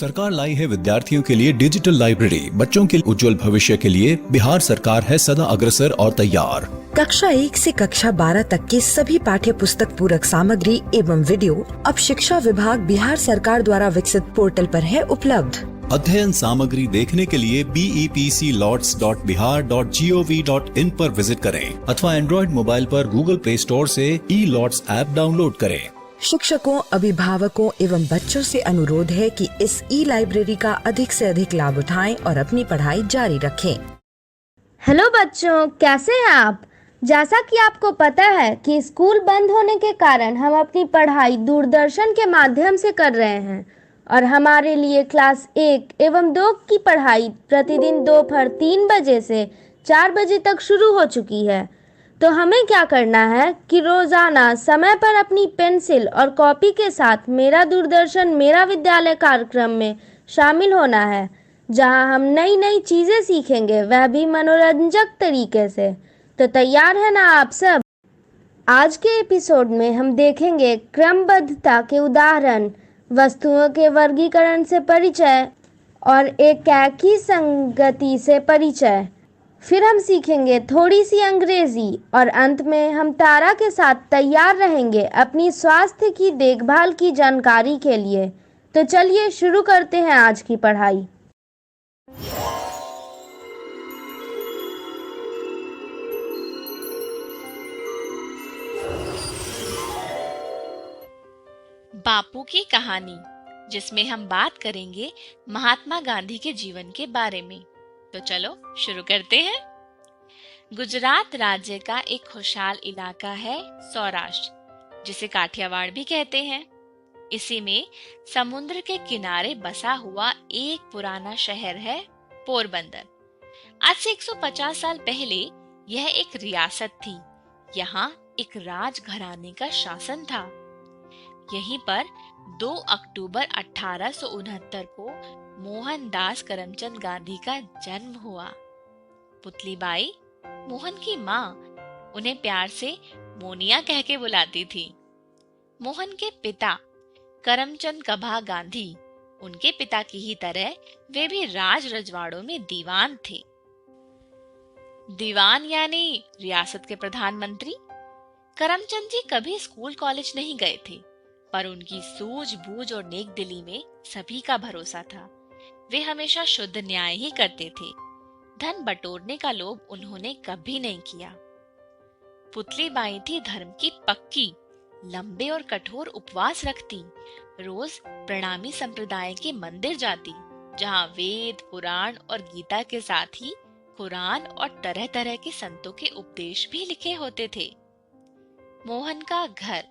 सरकार लाई है विद्यार्थियों के लिए डिजिटल लाइब्रेरी। बच्चों के उज्जवल भविष्य के लिए बिहार सरकार है सदा अग्रसर और तैयार। कक्षा 1 से कक्षा 12 तक के सभी पाठ्य पुस्तक पूरक सामग्री एवं वीडियो अब शिक्षा विभाग बिहार सरकार द्वारा विकसित पोर्टल पर है उपलब्ध। अध्ययन सामग्री देखने के लिए BEPCLots.bihar.gov.in पर विजिट करें अथवा एंड्रॉइड मोबाइल पर गूगल प्ले स्टोर से E-Lots ऐप डाउनलोड करें। शिक्षकों, अभिभावकों एवं बच्चों से अनुरोध है कि इस लाइब्रेरी का अधिक से अधिक लाभ उठाएं और अपनी पढ़ाई जारी रखें। हेलो बच्चों, कैसे हैं आप? जैसा कि आपको पता है कि स्कूल बंद होने के कारण हम अपनी पढ़ाई दूरदर्शन के माध्यम से कर रहे हैं और हमारे लिए क्लास 1 एवं 2 की पढ़ाई प्रतिदिन दोपहर 3 बजे से 4 बजे तक शुरू हो चुकी है। तो हमें क्या करना है कि रोज़ाना समय पर अपनी पेंसिल और कॉपी के साथ मेरा दूरदर्शन मेरा विद्यालय कार्यक्रम में शामिल होना है, जहां हम नई नई चीज़ें सीखेंगे, वह भी मनोरंजक तरीके से। तो तैयार है ना आप सब? आज के एपिसोड में हम देखेंगे क्रमबद्धता के उदाहरण, वस्तुओं के वर्गीकरण से परिचय और एकाकी संगति से परिचय। फिर हम सीखेंगे थोड़ी सी अंग्रेजी और अंत में हम तारा के साथ तैयार रहेंगे अपनी स्वास्थ्य की देखभाल की जानकारी के लिए। तो चलिए शुरू करते हैं आज की पढ़ाई। बापू की कहानी, जिसमें हम बात करेंगे महात्मा गांधी के जीवन के बारे में। तो चलो शुरू करते हैं। गुजरात राज्य का एक खुशहाल इलाका है सौराष्ट्र, जिसे काठियावाड़ भी कहते हैं। इसी में समुद्र के किनारे बसा हुआ एक पुराना शहर है पोरबंदर। आज से 150 साल पहले यह एक रियासत थी। यहाँ एक राजघराने का शासन था। यहीं पर 2 अक्टूबर 1869 को मोहनदास करमचंद गांधी का जन्म हुआ। पुतली बाई, मोहन की माँ, उन्हें प्यार से मोनिया कह के बुलाती थी। मोहन के पिता करमचंद कभा गांधी, उनके पिता की ही तरह वे भी राज रजवाड़ों में दीवान थे। दीवान यानी रियासत के प्रधानमंत्री। करमचंद जी कभी स्कूल कॉलेज नहीं गए थे, पर उनकी सूझबूझ और नेक दिली में सभी का भरोसा था। वे हमेशा शुद्ध न्याय ही करते थे। धन बटोरने का लोभ उन्होंने कभी नहीं किया। पुतली बाई थी धर्म की पक्की, लंबे और कठोर उपवास रखती, रोज प्रणामी संप्रदाय के मंदिर जाती, जहाँ वेद, पुराण और गीता के साथ ही कुरान और तरह तरह के संतों के उपदेश भी लिखे होते थे। मोहन का घर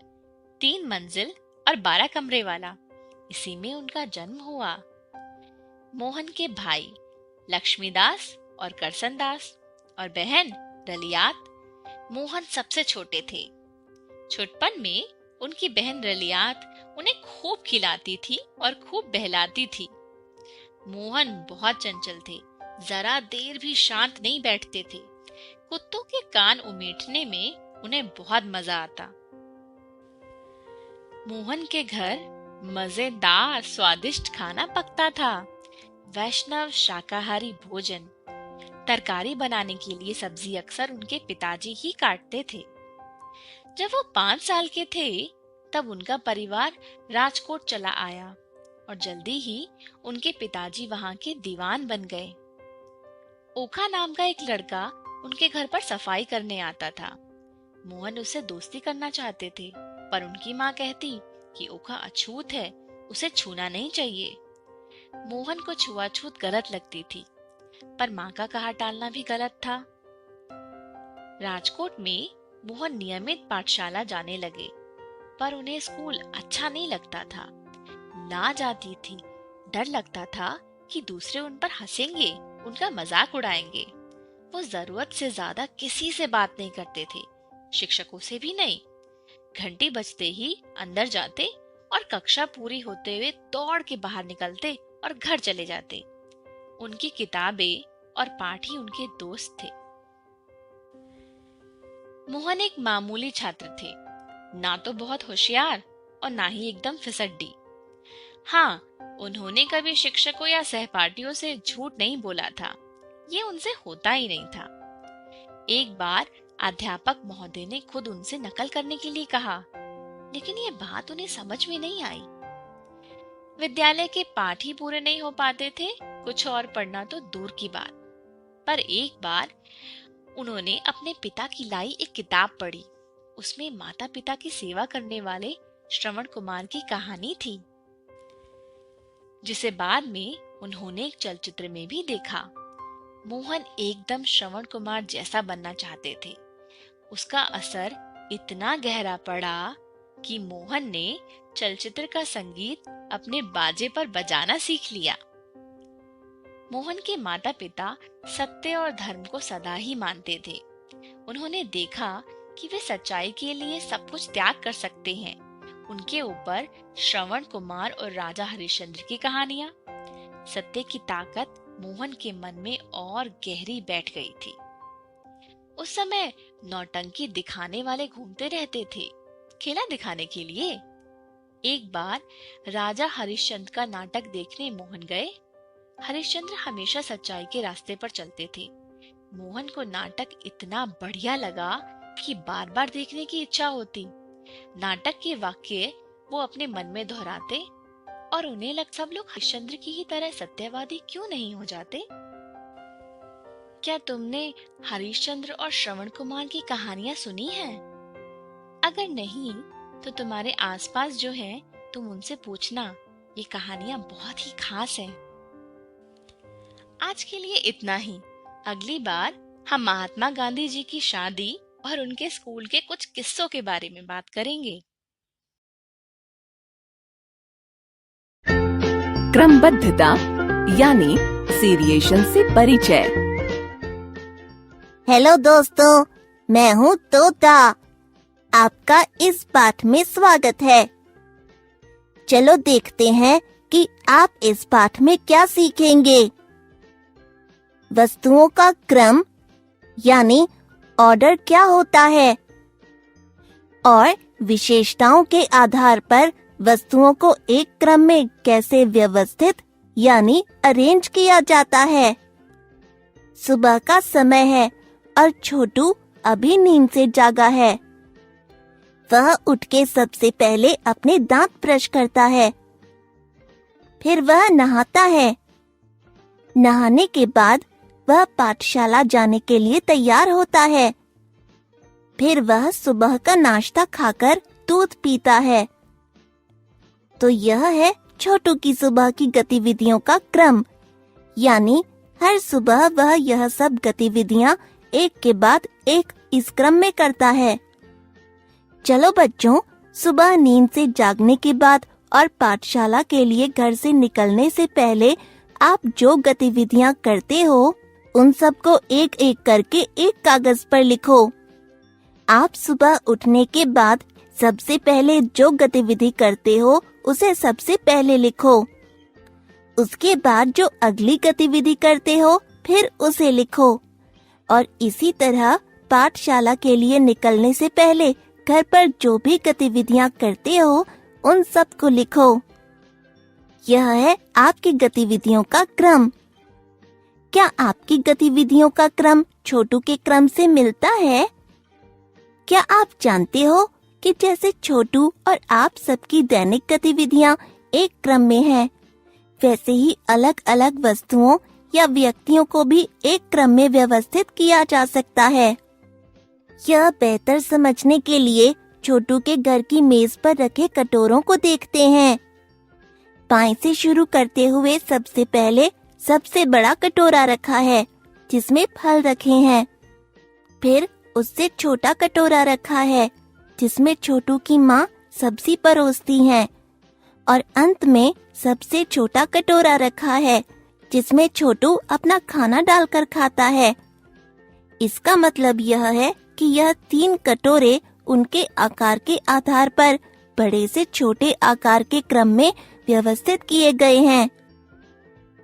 3 मंजिल और 12 कमरे वाला, इसी में उनका जन्म हुआ। मोहन के भाई लक्ष्मीदास और करसनदास और बहन रलियात। मोहन सबसे छोटे थे। छोटपन में उनकी बहन रलियात उन्हें खूब खिलाती थी और खूब बहलाती थी। मोहन बहुत चंचल थे, जरा देर भी शांत नहीं बैठते थे। कुत्तों के कान उमेटने में उन्हें बहुत मजा आता। मोहन के घर मजेदार स्वादिष्ट खाना पकता था। वैष्णव शाकाहारी भोजन। तरकारी बनाने के लिए सब्जी अक्सर उनके पिताजी ही काटते थे। जब वो 5 साल के थे, तब उनका परिवार राजकोट चला आया और जल्दी ही उनके पिताजी वहां के दीवान बन गए। ओखा नाम का एक लड़का उनके घर पर सफाई करने आता था। मोहन उससे दोस्ती करना चाहते थे, पर उनकी माँ कहती कि ओखा अछूत है, उसे छूना नहीं चाहिए। मोहन को छुआछूत गलत लगती थी, पर माँ का कहा टालना भी गलत था। राजकोट में मोहन नियमित पाठशाला जाने लगे, पर उन्हें स्कूल अच्छा नहीं लगता था। लाज आती थी, डर लगता था कि दूसरे उन पर हंसेंगे, उनका मजाक उड़ाएंगे। वो जरूरत से ज्यादा किसी से बात नहीं करते थे, शिक्षकों से भी नहीं। घंटी बजते ही अंदर जाते और कक्षा पूरी होते हुए दौड़ के बाहर निकलते और घर चले जाते। उनकी किताबें और पाठ ही उनके दोस्त थे। मोहन एक मामूली छात्र थे, ना तो बहुत होशियार और ना ही एकदम फिसड्डी। हाँ, उन्होंने कभी शिक्षकों या सहपाठियों से झूठ नहीं बोला था। ये उनसे होता ही नहीं था। एक बार अध्यापक महोदय ने खुद उनसे नकल करने के लिए कहा, लेकिन ये बात उन्हें समझ में नहीं आई। विद्यालय के पाठ ही पूरे नहीं हो पाते थे, कुछ और पढ़ना तो दूर की बात। पर एक बार उन्होंने अपने पिता की लाई एक किताब पढ़ी। उसमें माता पिता की सेवा करने वाले श्रवण कुमार की कहानी थी, जिसे बाद में उन्होंने एक चलचित्र में भी देखा। मोहन एकदम श्रवण कुमार जैसा बनना चाहते थे। उसका असर इतना गहरा पड़ा कि मोहन ने चलचित्र का संगीत अपने बाजे पर बजाना सीख लिया। मोहन के माता पिता सत्य और धर्म को सदा ही मानते थे। उन्होंने देखा कि वे सच्चाई के लिए सब कुछ त्याग कर सकते हैं। उनके ऊपर श्रवण कुमार और राजा हरिश्चंद्र की कहानियां, सत्य की ताकत मोहन के मन में और गहरी बैठ गई थी। उस समय नौटंकी दिखाने वाले घूमते रहते थे, खेला दिखाने के लिए। एक बार राजा हरिश्चंद्र का नाटक देखने मोहन गए। हरिश्चंद्र हमेशा सच्चाई के रास्ते पर चलते थे। मोहन को नाटक इतना बढ़िया लगा कि बार बार देखने की इच्छा होती। नाटक के वाक्य वो अपने मन में दोहराते और उन्हें लग सब लोग हरिश्चंद्र की ही तरह सत्यवादी क्यों नहीं हो जाते। क्या तुमने हरिश्चंद्र और श्रवण कुमार की कहानियां सुनी हैं? अगर नहीं तो तुम्हारे आसपास जो हैं, तुम उनसे पूछना। ये कहानियां बहुत ही खास हैं। आज के लिए इतना ही। अगली बार हम महात्मा गांधी जी की शादी और उनके स्कूल के कुछ किस्सों के बारे में बात करेंगे। क्रमबद्धता यानी सीरिएशन से परिचय। हेलो दोस्तों, मैं हूँ तोता। आपका इस पाठ में स्वागत है। चलो देखते हैं कि आप इस पाठ में क्या सीखेंगे। वस्तुओं का क्रम यानी ऑर्डर क्या होता है और विशेषताओं के आधार पर वस्तुओं को एक क्रम में कैसे व्यवस्थित यानी अरेंज किया जाता है। सुबह का समय है और छोटू अभी नींद से जागा है। वह उठ के सबसे पहले अपने दांत ब्रश करता है। फिर वह नहाता है। नहाने के बाद वह पाठशाला जाने के लिए तैयार होता है। फिर वह सुबह का नाश्ता खाकर दूध पीता है। तो यह है छोटू की सुबह की गतिविधियों का क्रम, यानी हर सुबह वह यह सब गतिविधियां एक के बाद एक इस क्रम में करता है। चलो बच्चों, सुबह नींद से जागने के बाद और पाठशाला के लिए घर से निकलने से पहले आप जो गतिविधियां करते हो उन सबको एक एक करके एक कागज पर लिखो। आप सुबह उठने के बाद सबसे पहले जो गतिविधि करते हो उसे सबसे पहले लिखो। उसके बाद जो अगली गतिविधि करते हो फिर उसे लिखो। और इसी तरह पाठशाला के लिए निकलने से पहले घर पर जो भी गतिविधियां करते हो उन सब को लिखो। यह है आपकी गतिविधियों का क्रम। क्या आपकी गतिविधियों का क्रम छोटू के क्रम से मिलता है? क्या आप जानते हो कि जैसे छोटू और आप सबकी दैनिक गतिविधियां एक क्रम में हैं, वैसे ही अलग अलग वस्तुओं या व्यक्तियों को भी एक क्रम में व्यवस्थित किया जा सकता है। यह बेहतर समझने के लिए छोटू के घर की मेज पर रखे कटोरों को देखते हैं। बाएं से शुरू करते हुए सबसे पहले सबसे बड़ा कटोरा रखा है जिसमें फल रखे हैं। फिर उससे छोटा कटोरा रखा है जिसमें छोटू की माँ सब्जी परोसती हैं। और अंत में सबसे छोटा कटोरा रखा है जिसमें छोटू अपना खाना डालकर खाता है। इसका मतलब यह है कि यह 3 कटोरे उनके आकार के आधार पर बड़े से छोटे आकार के क्रम में व्यवस्थित किए गए हैं।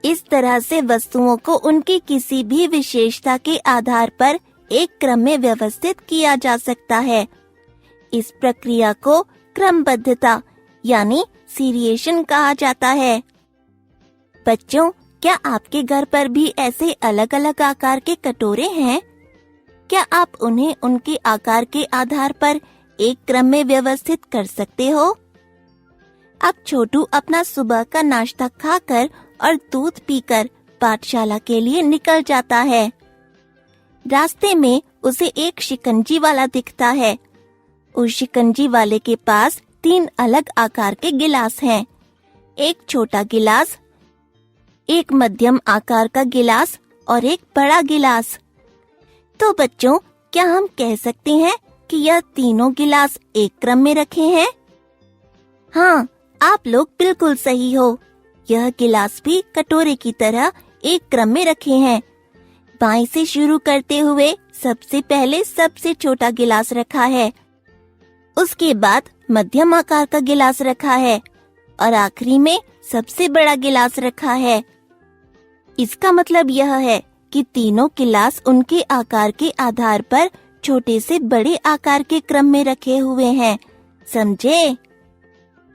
इस तरह से वस्तुओं को उनकी किसी भी विशेषता के आधार पर एक क्रम में व्यवस्थित किया जा सकता है। इस प्रक्रिया को क्रमबद्धता यानी सीरिएशन कहा जाता है। बच्चों, क्या आपके घर पर भी ऐसे अलग अलग आकार के कटोरे हैं? क्या आप उन्हें उनके आकार के आधार पर एक क्रम में व्यवस्थित कर सकते हो? अब छोटू अपना सुबह का नाश्ता खाकर और दूध पीकर पाठशाला के लिए निकल जाता है। रास्ते में उसे एक शिकंजी वाला दिखता है। उस शिकंजी वाले के पास 3 अलग आकार के गिलास हैं। एक छोटा गिलास, एक मध्यम आकार का गिलास और एक बड़ा गिलास। तो बच्चों, क्या हम कह सकते हैं कि यह तीनों गिलास एक क्रम में रखे हैं? हाँ, आप लोग बिल्कुल सही हो। यह गिलास भी कटोरे की तरह एक क्रम में रखे हैं। बाएं से शुरू करते हुए सबसे पहले सबसे छोटा गिलास रखा है, उसके बाद मध्यम आकार का गिलास रखा है और आखिरी में सबसे बड़ा गिलास रखा है। इसका मतलब यह है कि तीनों गिलास उनके आकार के आधार पर छोटे से बड़े आकार के क्रम में रखे हुए हैं। समझे?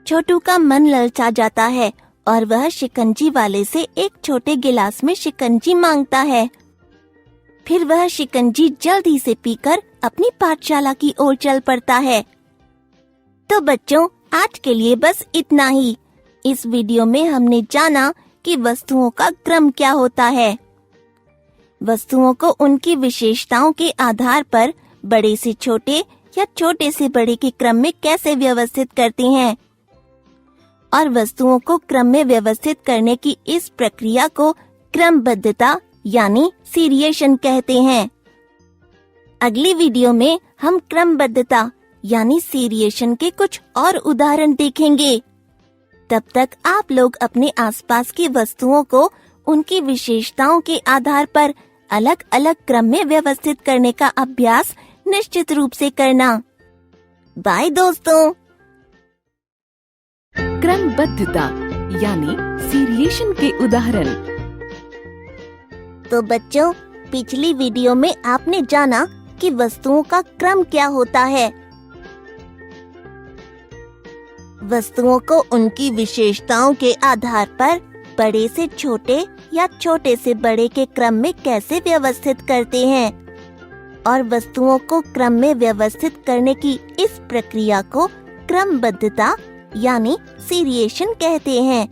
छोटू का मन ललचा जाता है और वह शिकंजी वाले से एक छोटे गिलास में शिकंजी मांगता है। फिर वह शिकंजी जल्दी से पीकर अपनी पाठशाला की ओर चल पड़ता है। तो बच्चों, आज के लिए बस इतना ही। इस वीडियो में हमने जाना कि वस्तुओं का क्रम क्या होता है। वस्तुओं को उनकी विशेषताओं के आधार पर बड़े से छोटे या छोटे से बड़े के क्रम में कैसे व्यवस्थित करते हैं, और वस्तुओं को क्रम में व्यवस्थित करने की इस प्रक्रिया को क्रमबद्धता यानी सीरिएशन कहते हैं। अगली वीडियो में हम क्रमबद्धता यानी सीरिएशन के कुछ और उदाहरण देखेंगे। तब तक आप लोग अपने आसपास की वस्तुओं को उनकी विशेषताओं के आधार पर अलग अलग क्रम में व्यवस्थित करने का अभ्यास निश्चित रूप से करना। बाय दोस्तों। क्रमबद्धता यानी सीरिएशन के उदाहरण। तो बच्चों, पिछली वीडियो में आपने जाना कि वस्तुओं का क्रम क्या होता है। वस्तुओं को उनकी विशेषताओं के आधार पर बड़े से छोटे या छोटे से बड़े के क्रम में कैसे व्यवस्थित करते हैं, और वस्तुओं को क्रम में व्यवस्थित करने की इस प्रक्रिया को क्रमबद्धता यानी सीरिएशन कहते हैं।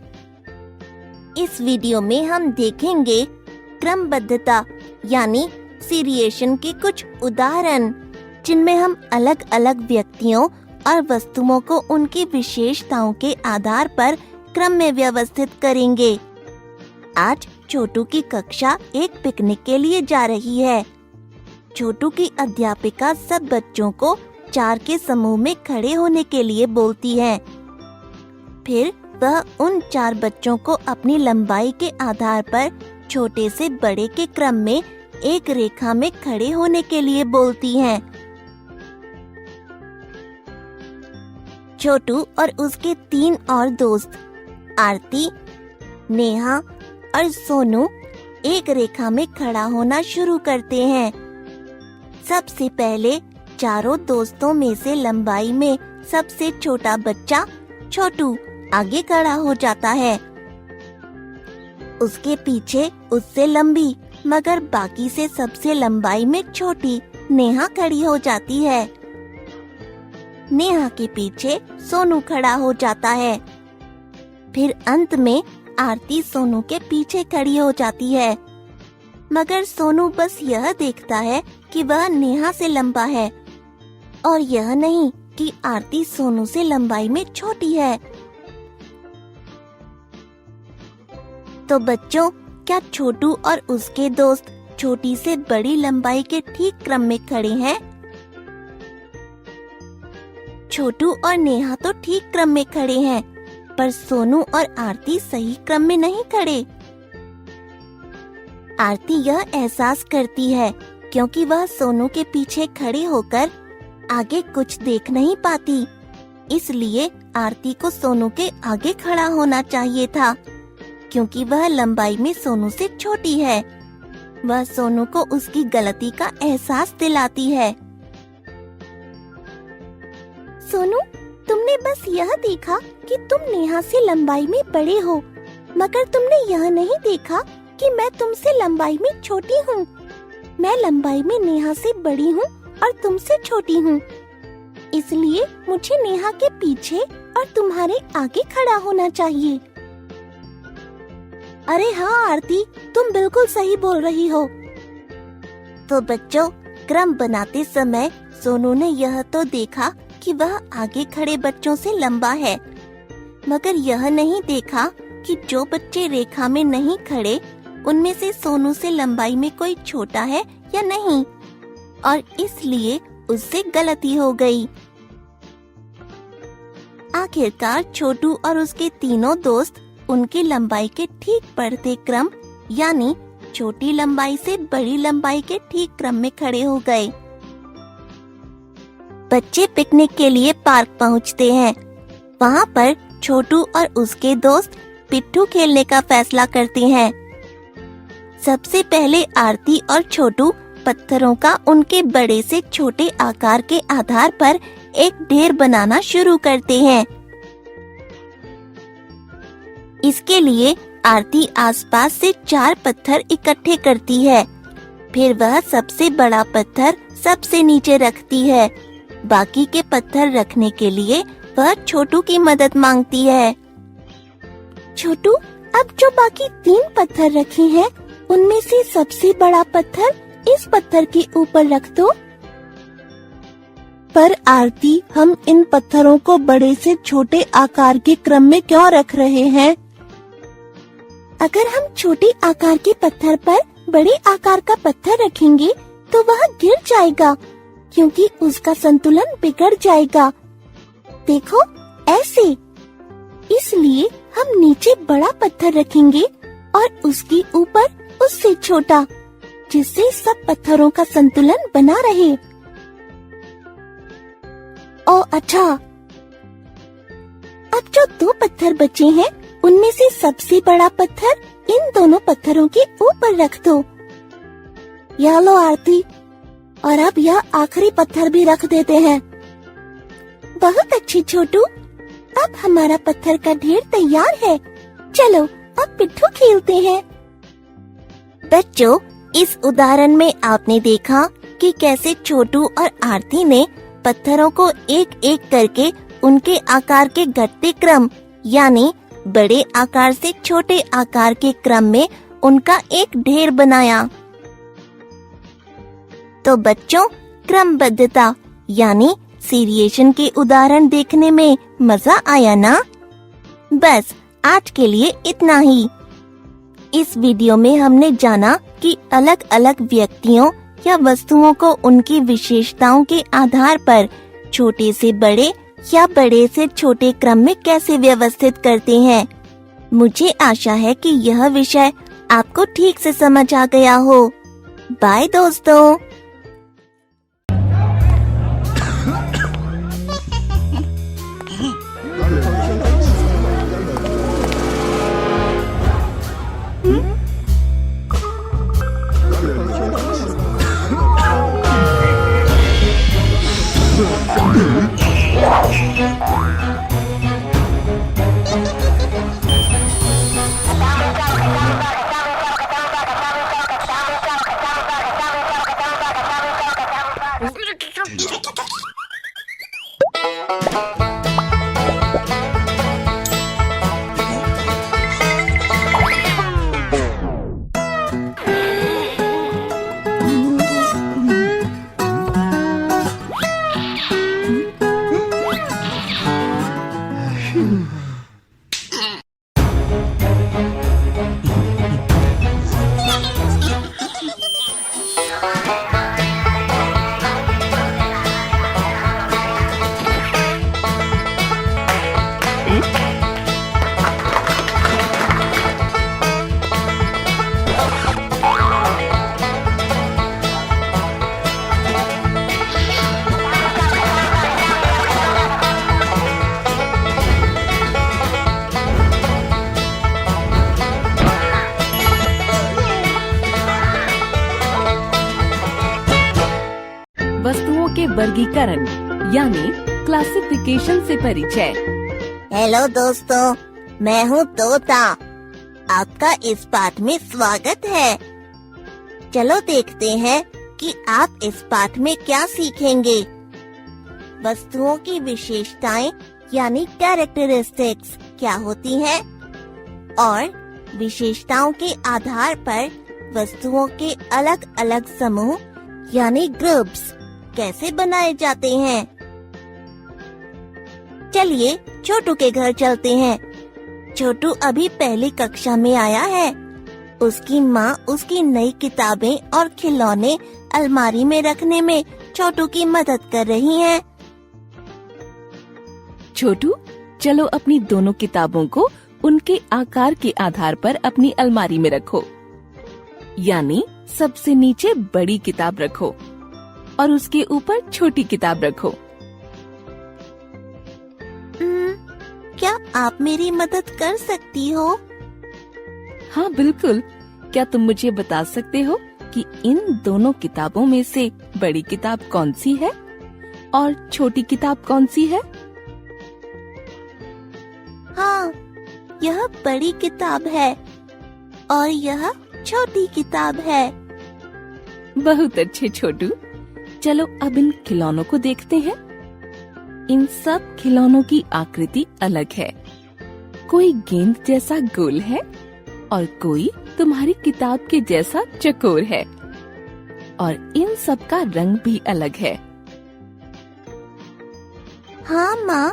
इस वीडियो में हम देखेंगे क्रमबद्धता यानी सीरिएशन के कुछ उदाहरण, जिनमें हम अलग अलग व्यक्तियों और वस्तुओं को उनकी विशेषताओं के आधार पर क्रम में व्यवस्थित करेंगे। आज छोटू की कक्षा एक पिकनिक के लिए जा रही है। छोटू की अध्यापिका सब बच्चों को 4 के समूह में खड़े होने के लिए बोलती है। फिर वह उन 4 बच्चों को अपनी लंबाई के आधार पर छोटे से बड़े के क्रम में एक रेखा में खड़े होने के लिए बोलती है। छोटू और उसके 3 और दोस्त आरती, नेहा और सोनू एक रेखा में खड़ा होना शुरू करते हैं। सबसे पहले चारों दोस्तों में से लंबाई में सबसे छोटा बच्चा छोटू आगे खड़ा हो जाता है। उसके पीछे उससे लंबी मगर बाकी से सबसे लंबाई में छोटी नेहा खड़ी हो जाती है। नेहा के पीछे सोनू खड़ा हो जाता है। फिर अंत में आरती सोनू के पीछे खड़ी हो जाती है, मगर सोनू बस यह देखता है कि वह नेहा से लंबा है और यह नहीं कि आरती सोनू से लंबाई में छोटी है। तो बच्चों, क्या छोटू और उसके दोस्त छोटी से बड़ी लंबाई के ठीक क्रम में खड़े हैं? छोटू और नेहा तो ठीक क्रम में खड़े हैं, पर सोनू और आरती सही क्रम में नहीं खड़े। आरती यह एहसास करती है क्योंकि वह सोनू के पीछे खड़े होकर आगे कुछ देख नहीं पाती, इसलिए आरती को सोनू के आगे खड़ा होना चाहिए था, क्योंकि वह लंबाई में सोनू से छोटी है। वह सोनू को उसकी गलती का एहसास दिलाती है। सोनू, तुमने तुमने बस यह देखा कि तुम नेहा से लंबाई में बड़े हो, मगर तुमने यह नहीं देखा कि मैं तुमसे लंबाई में छोटी हूँ। मैं लंबाई में नेहा से बड़ी हूँ और तुमसे छोटी हूँ, इसलिए मुझे नेहा के पीछे और तुम्हारे आगे खड़ा होना चाहिए। अरे हाँ आरती, तुम बिल्कुल सही बोल रही हो। तो बच्चों, क्रम बनाते समय सोनू ने यह तो देखा कि वह आगे खड़े बच्चों से लंबा है, मगर यह नहीं देखा कि जो बच्चे रेखा में नहीं खड़े उनमें से सोनू से लंबाई में कोई छोटा है या नहीं, और इसलिए उससे गलती हो गई। आखिरकार छोटू और उसके तीनों दोस्त उनकी लंबाई के ठीक बढ़ते क्रम यानी छोटी लंबाई से बड़ी लंबाई के ठीक क्रम में खड़े हो गए। बच्चे पिकनिक के लिए पार्क पहुंचते हैं। वहाँ पर छोटू और उसके दोस्त पिट्ठू खेलने का फैसला करते हैं। सबसे पहले आरती और छोटू पत्थरों का उनके बड़े से छोटे आकार के आधार पर एक ढेर बनाना शुरू करते हैं। इसके लिए आरती आसपास से 4 पत्थर इकट्ठे करती है। फिर वह सबसे बड़ा पत्थर सबसे नीचे रखती है। बाकी के पत्थर रखने के लिए वह छोटू की मदद मांगती है। छोटू, अब जो बाकी 3 पत्थर रखे हैं उनमें से सबसे बड़ा पत्थर इस पत्थर के ऊपर रख दो। पर आरती, हम इन पत्थरों को बड़े से छोटे आकार के क्रम में क्यों रख रहे हैं? अगर हम छोटे आकार के पत्थर पर बड़े आकार का पत्थर रखेंगे तो वह गिर जाएगा, क्योंकि उसका संतुलन बिगड़ जाएगा। देखो, ऐसे। इसलिए हम नीचे बड़ा पत्थर रखेंगे और उसके ऊपर उससे छोटा, जिससे सब पत्थरों का संतुलन बना रहे। ओ अच्छा, अब जो 2 पत्थर बचे हैं उनमें से सबसे बड़ा पत्थर इन दोनों पत्थरों के ऊपर रख दो। यह लो आरती, और अब यह आखिरी पत्थर भी रख देते हैं। बहुत अच्छी छोटू, अब हमारा पत्थर का ढेर तैयार है। चलो अब पिट्ठू खेलते हैं। बच्चों, इस उदाहरण में आपने देखा कि कैसे छोटू और आरती ने पत्थरों को एक एक करके उनके आकार के घटते क्रम यानी बड़े आकार से छोटे आकार के क्रम में उनका एक ढेर बनाया। तो बच्चों, क्रमबद्धता यानी सीरिएशन के उदाहरण देखने में मजा आया ना? बस आज के लिए इतना ही। इस वीडियो में हमने जाना कि अलग अलग व्यक्तियों या वस्तुओं को उनकी विशेषताओं के आधार पर छोटे से बड़े या बड़े से छोटे क्रम में कैसे व्यवस्थित करते हैं। मुझे आशा है कि यह विषय आपको ठीक से समझ आ गया हो। बाय दोस्तों। वस्तुओं के वर्गीकरण यानी क्लासिफिकेशन से परिचय। हेलो दोस्तों, मैं हूँ तोता। आपका इस पाठ में स्वागत है। चलो देखते हैं कि आप इस पाठ में क्या सीखेंगे। वस्तुओं की विशेषताएं यानी कैरेक्टरिस्टिक्स क्या होती हैं और विशेषताओं के आधार पर वस्तुओं के अलग अलग समूह यानी ग्रुप्स कैसे बनाए जाते हैं। चलिए छोटू के घर चलते हैं। छोटू अभी पहली कक्षा में आया है। उसकी माँ उसकी नई किताबें और खिलौने अलमारी में रखने में छोटू की मदद कर रही हैं। छोटू, चलो अपनी दोनों किताबों को उनके आकार के आधार पर अपनी अलमारी में रखो। यानी सबसे नीचे बड़ी किताब रखो और उसके ऊपर छोटी किताब रखो। क्या आप मेरी मदद कर सकती हो? हाँ बिल्कुल। क्या तुम मुझे बता सकते हो कि इन दोनों किताबों में से बड़ी किताब कौन सी है और छोटी किताब कौन सी है? हाँ, यह बड़ी किताब है और यह छोटी किताब है। बहुत अच्छे छोटू। चलो अब इन खिलौनों को देखते हैं। इन सब खिलौनों की आकृति अलग है। कोई गेंद जैसा गोल है और कोई तुम्हारी किताब के जैसा चकोर है और इन सब का रंग भी अलग है। हाँ माँ,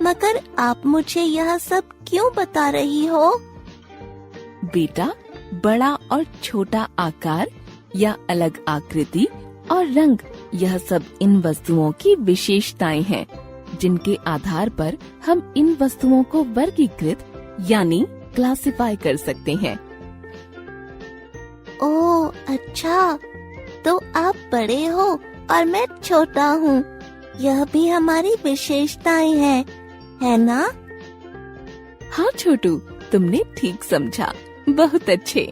मगर आप मुझे यह सब क्यों बता रही हो? बेटा, बड़ा और छोटा आकार या अलग आकृति और रंग, यह सब इन वस्तुओं की विशेषताएं हैं जिनके आधार पर हम इन वस्तुओं को वर्गीकृत यानी क्लासिफाई कर सकते हैं। ओह अच्छा, तो आप बड़े हो और मैं छोटा हूँ। यह भी हमारी विशेषताएं हैं, है ना? हाँ छोटू, तुमने ठीक समझा। बहुत अच्छे।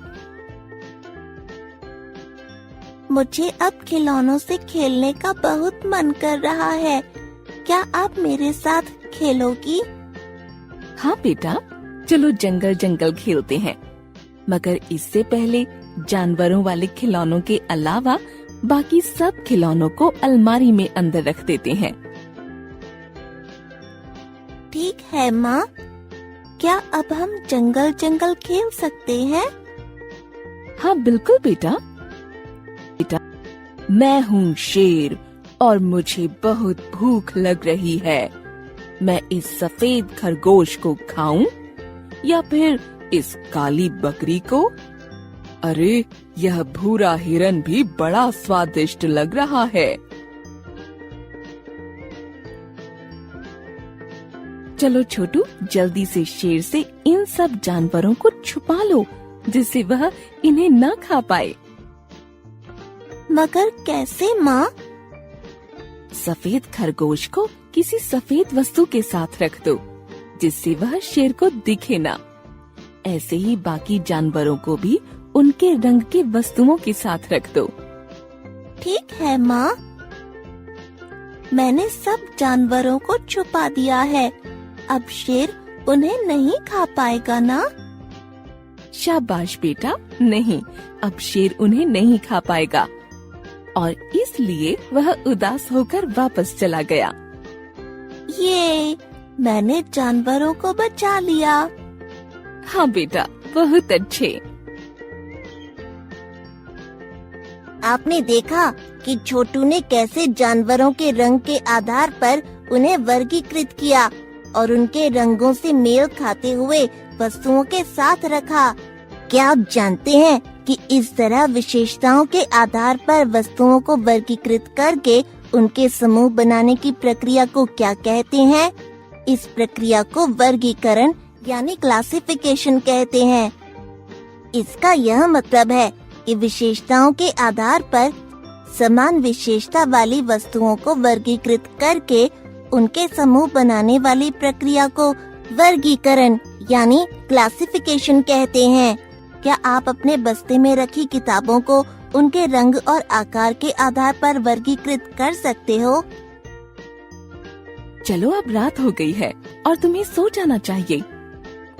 मुझे अब खिलौनों से खेलने का बहुत मन कर रहा है। क्या आप मेरे साथ खेलोगी? हाँ बेटा, चलो जंगल जंगल खेलते हैं। मगर इससे पहले जानवरों वाले खिलौनों के अलावा बाकी सब खिलौनों को अलमारी में अंदर रख देते हैं। ठीक है माँ। क्या अब हम जंगल जंगल खेल सकते हैं? हाँ बिल्कुल बेटा। मैं हूँ शेर और मुझे बहुत भूख लग रही है। मैं इस सफेद खरगोश को खाऊं या फिर इस काली बकरी को? अरे, यह भूरा हिरन भी बड़ा स्वादिष्ट लग रहा है। चलो छोटू, जल्दी से शेर से इन सब जानवरों को छुपा लो जिससे वह इन्हें न खा पाए। मगर कैसे माँ? सफेद खरगोश को किसी सफेद वस्तु के साथ रख दो जिससे वह शेर को दिखे ना। ऐसे ही बाकी जानवरों को भी उनके रंग के वस्तुओं के साथ रख दो। ठीक है माँ। मैंने सब जानवरों को छुपा दिया है। अब शेर उन्हें नहीं खा पाएगा ना? शाबाश बेटा। नहीं, अब शेर उन्हें नहीं खा पाएगा और इसलिए वह उदास होकर वापस चला गया। ये, मैंने जानवरों को बचा लिया। हाँ बेटा, बहुत अच्छे। आपने देखा कि छोटू ने कैसे जानवरों के रंग के आधार पर उन्हें वर्गीकृत किया और उनके रंगों से मेल खाते हुए वस्तुओं के साथ रखा। क्या आप जानते हैं कि इस तरह विशेषताओं के आधार पर वस्तुओं को वर्गीकृत करके उनके समूह बनाने की प्रक्रिया को क्या कहते हैं? इस प्रक्रिया को वर्गीकरण यानी क्लासिफिकेशन कहते हैं। इसका यह मतलब है कि विशेषताओं के आधार पर समान विशेषता वाली वस्तुओं को वर्गीकृत करके उनके समूह बनाने वाली प्रक्रिया को वर्गीकरण यानी क्लासिफिकेशन कहते हैं। क्या आप अपने बस्ते में रखी किताबों को उनके रंग और आकार के आधार पर वर्गीकृत कर सकते हो? चलो अब रात हो गई है और तुम्हें सो जाना चाहिए।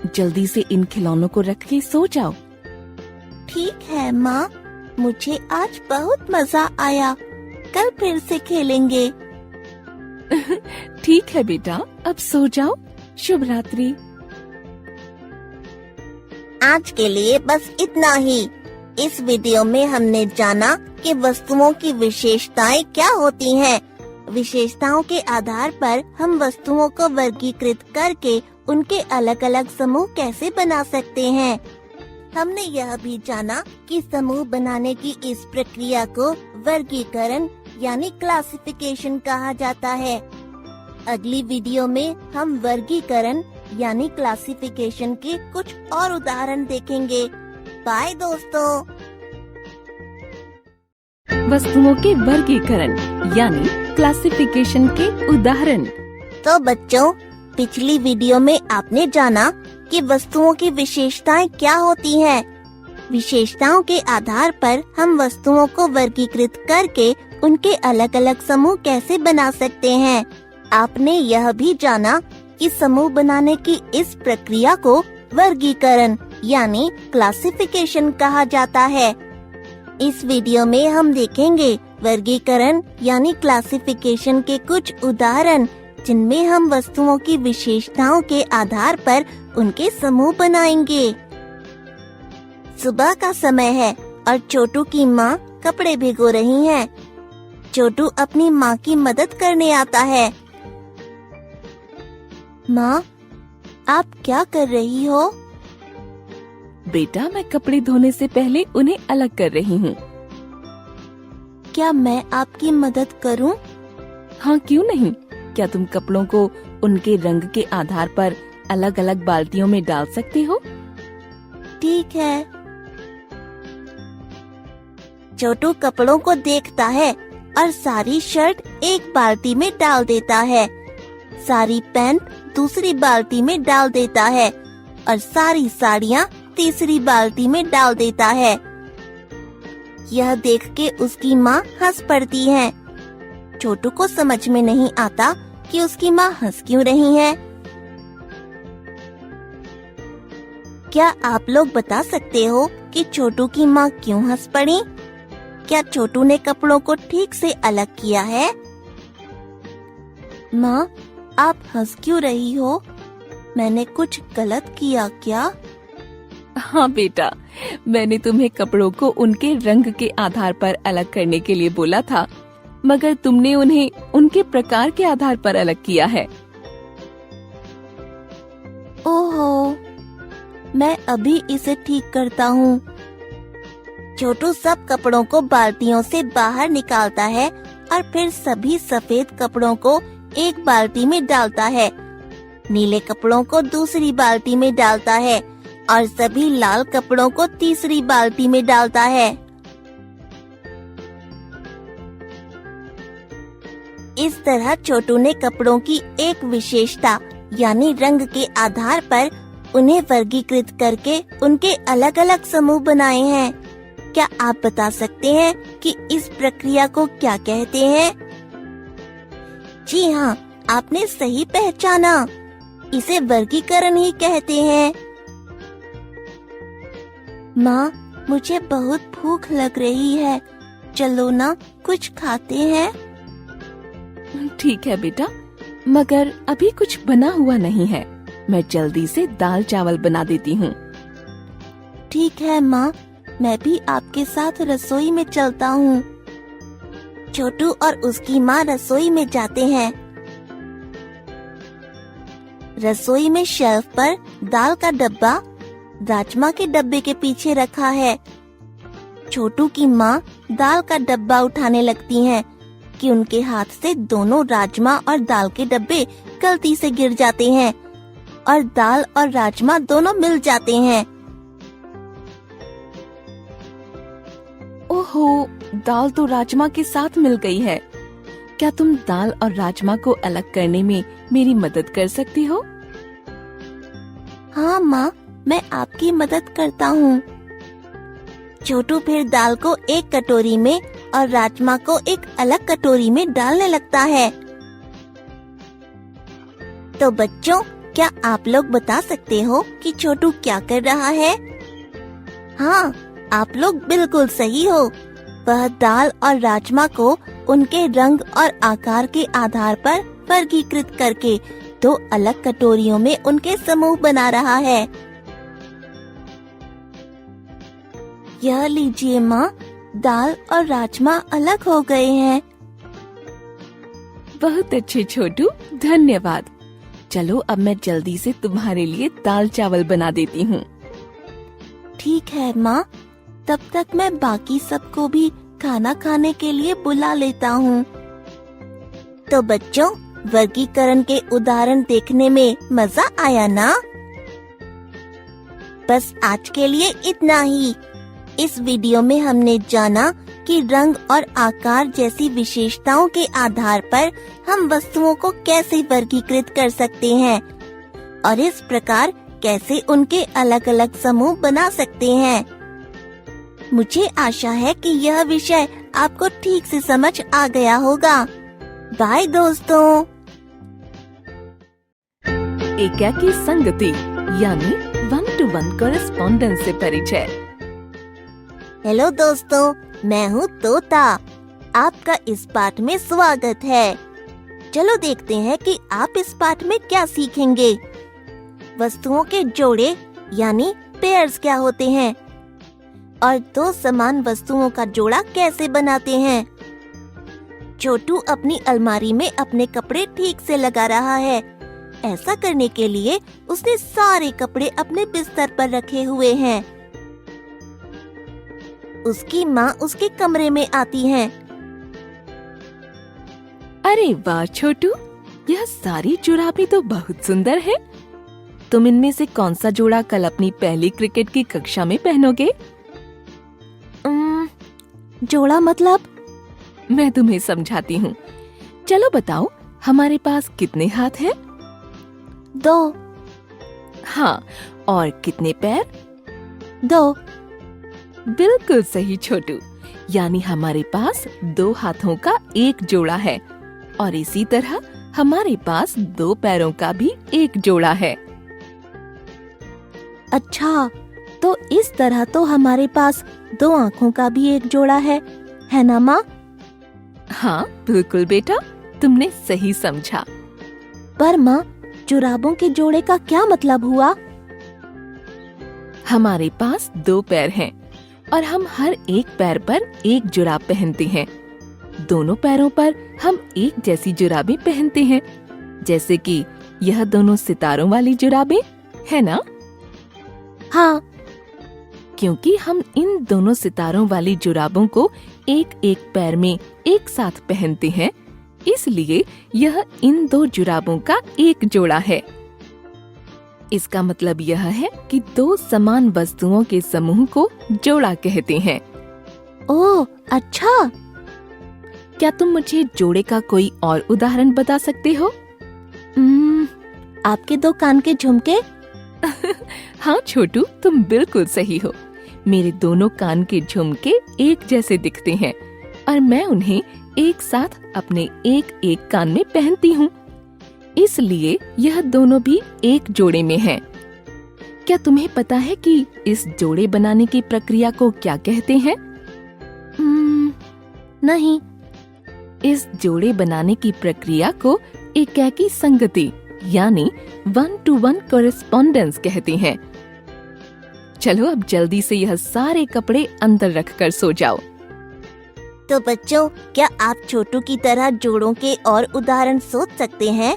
जल्दी से इन खिलौनों को रख के सो जाओ। ठीक है माँ, मुझे आज बहुत मजा आया। कल फिर से खेलेंगे। ठीक है बेटा, अब सो जाओ। शुभ रात्रि। आज के लिए बस इतना ही। इस वीडियो में हमने जाना कि वस्तुओं की विशेषताएं क्या होती हैं। विशेषताओं के आधार पर हम वस्तुओं को वर्गीकृत करके उनके अलग अलग समूह कैसे बना सकते हैं। हमने यह भी जाना कि समूह बनाने की इस प्रक्रिया को वर्गीकरण यानी क्लासिफिकेशन कहा जाता है। अगली वीडियो में हम वर्गीकरण यानी क्लासिफिकेशन के कुछ और उदाहरण देखेंगे। बाय दोस्तों। वस्तुओं के वर्गीकरण यानी क्लासिफिकेशन के उदाहरण। तो बच्चों, पिछली वीडियो में आपने जाना कि वस्तुओं की विशेषताएं क्या होती हैं। विशेषताओं के आधार पर हम वस्तुओं को वर्गीकृत करके उनके अलग अलग समूह कैसे बना सकते हैं। आपने यह भी जाना कि समूह बनाने की इस प्रक्रिया को वर्गीकरण यानी क्लासिफिकेशन कहा जाता है। इस वीडियो में हम देखेंगे वर्गीकरण यानी क्लासिफिकेशन के कुछ उदाहरण, जिनमें हम वस्तुओं की विशेषताओं के आधार पर उनके समूह बनाएंगे। सुबह का समय है और छोटू की माँ कपड़े भिगो रही हैं। छोटू अपनी माँ की मदद करने आता है। माँ, आप क्या कर रही हो? बेटा, मैं कपड़े धोने से पहले उन्हें अलग कर रही हूँ। क्या मैं आपकी मदद करूँ? हाँ, क्यों नहीं। क्या तुम कपड़ों को उनके रंग के आधार पर अलग अलग बाल्टियों में डाल सकते हो? ठीक है। छोटू कपड़ों को देखता है और सारी शर्ट एक बाल्टी में डाल देता है, सारी पैंट दूसरी बाल्टी में डाल देता है और सारी साड़ियाँ तीसरी बाल्टी में डाल देता है। यह देख के उसकी माँ हंस पड़ती है। छोटू को समझ में नहीं आता कि उसकी माँ हंस क्यों रही है। क्या आप लोग बता सकते हो कि छोटू की माँ क्यों हंस पड़ी? क्या छोटू ने कपड़ों को ठीक से अलग किया है? माँ, आप हंस क्यों रही हो? मैंने कुछ गलत किया क्या? हाँ बेटा, मैंने तुम्हें कपड़ों को उनके रंग के आधार पर अलग करने के लिए बोला था, मगर तुमने उन्हें उनके प्रकार के आधार पर अलग किया है। ओहो, मैं अभी इसे ठीक करता हूँ। छोटू सब कपड़ों को बाल्टियों से बाहर निकालता है और फिर सभी सफेद कपड़ों को एक बाल्टी में डालता है, नीले कपड़ों को दूसरी बाल्टी में डालता है और सभी लाल कपड़ों को तीसरी बाल्टी में डालता है। इस तरह छोटू ने कपड़ों की एक विशेषता यानी रंग के आधार पर उन्हें वर्गीकृत करके उनके अलग अलग समूह बनाए हैं। क्या आप बता सकते हैं कि इस प्रक्रिया को क्या कहते हैं? जी हाँ, आपने सही पहचाना। इसे वर्गीकरण ही कहते हैं। माँ, मुझे बहुत भूख लग रही है। चलो ना, कुछ खाते हैं। ठीक है बेटा, मगर अभी कुछ बना हुआ नहीं है। मैं जल्दी से दाल चावल बना देती हूँ। ठीक है माँ, मैं भी आपके साथ रसोई में चलता हूँ। छोटू और उसकी माँ रसोई में जाते हैं। रसोई में शेल्फ पर दाल का डब्बा राजमा के डब्बे के पीछे रखा है। छोटू की माँ दाल का डब्बा उठाने लगती हैं कि उनके हाथ से दोनों राजमा और दाल के डब्बे गलती से गिर जाते हैं और दाल और राजमा दोनों मिल जाते हैं। ओहो, दाल तो राजमा के साथ मिल गई है। क्या तुम दाल और राजमा को अलग करने में मेरी मदद कर सकती हो? हाँ माँ, मैं आपकी मदद करता हूँ। छोटू फिर दाल को एक कटोरी में और राजमा को एक अलग कटोरी में डालने लगता है। तो बच्चों, क्या आप लोग बता सकते हो कि छोटू क्या कर रहा है? हाँ, आप लोग बिल्कुल सही हो। वह दाल और राजमा को उनके रंग और आकार के आधार पर वर्गीकृत करके 2 अलग कटोरियों में उनके समूह बना रहा है। यह लीजिए माँ, दाल और राजमा अलग हो गए हैं। बहुत अच्छे छोटू, धन्यवाद। चलो अब मैं जल्दी से तुम्हारे लिए दाल चावल बना देती हूँ। ठीक है माँ, तब तक मैं बाकी सबको भी खाना खाने के लिए बुला लेता हूँ। तो बच्चों, वर्गीकरण के उदाहरण देखने में मजा आया ना? बस आज के लिए इतना ही। इस वीडियो में हमने जाना कि रंग और आकार जैसी विशेषताओं के आधार पर हम वस्तुओं को कैसे वर्गीकृत कर सकते हैं और इस प्रकार कैसे उनके अलग अलग समूह बना सकते हैं। मुझे आशा है कि यह विषय आपको ठीक से समझ आ गया होगा। बाय दोस्तों। एकाकी संगति यानी 1-to-1 कॉरेस्पॉन्डेंस से परिचय। हेलो दोस्तों, मैं हूँ तोता। आपका इस पाठ में स्वागत है। चलो देखते हैं कि आप इस पाठ में क्या सीखेंगे। वस्तुओं के जोड़े यानी पेयर्स क्या होते हैं और 2 समान वस्तुओं का जोड़ा कैसे बनाते हैं। छोटू अपनी अलमारी में अपने कपड़े ठीक से लगा रहा है। ऐसा करने के लिए उसने सारे कपड़े अपने बिस्तर पर रखे हुए हैं। उसकी माँ उसके कमरे में आती है। अरे वाह छोटू, यह सारी जुराबें तो बहुत सुंदर है। तुम इनमें से कौन सा जोड़ा कल अपनी पहली क्रिकेट की कक्षा में पहनोगे? जोड़ा मतलब? मैं तुम्हें समझाती हूँ। चलो बताओ, हमारे पास कितने हाथ हैं? 2। हाँ, और कितने पैर? 2। बिल्कुल सही छोटू, यानी हमारे पास 2 हाथों का एक जोड़ा है और इसी तरह हमारे पास 2 पैरों का भी एक जोड़ा है। अच्छा, तो इस तरह तो हमारे पास 2 आँखों का भी एक जोड़ा है ना माँ? हाँ बिल्कुल बेटा, तुमने सही समझा। पर माँ, जुराबों के जोड़े का क्या मतलब हुआ? हमारे पास 2 पैर हैं और हम हर एक पैर पर एक जुराब पहनते हैं। दोनों पैरों पर हम एक जैसी जुराबें पहनते हैं, जैसे कि यह दोनों सितारों वाली जुराबें है ना? हाँ, क्योंकि हम इन दोनों सितारों वाली जुराबों को एक एक पैर में एक साथ पहनते हैं, इसलिए यह इन 2 जुराबों का एक जोड़ा है। इसका मतलब यह है कि 2 समान वस्तुओं के समूह को जोड़ा कहते हैं। ओह अच्छा। क्या तुम मुझे जोड़े का कोई और उदाहरण बता सकते हो? आपके 2 कान के झुमके? हाँ छोटू, तुम बिल्कुल सही हो। मेरे दोनों कान के झुमके एक जैसे दिखते हैं और मैं उन्हें एक साथ अपने एक एक कान में पहनती हूँ, इसलिए यह दोनों भी एक जोड़े में हैं। क्या तुम्हें पता है कि इस जोड़े बनाने की प्रक्रिया को क्या कहते हैं? नहीं। इस जोड़े बनाने की प्रक्रिया को एकाकी संगति यानी 1-to-1 कॉरेस्पॉन्डेंस कहते हैं। चलो अब जल्दी से यह सारे कपड़े अंदर रखकर सो जाओ। तो बच्चों, क्या आप छोटू की तरह जोड़ों के और उदाहरण सोच सकते हैं?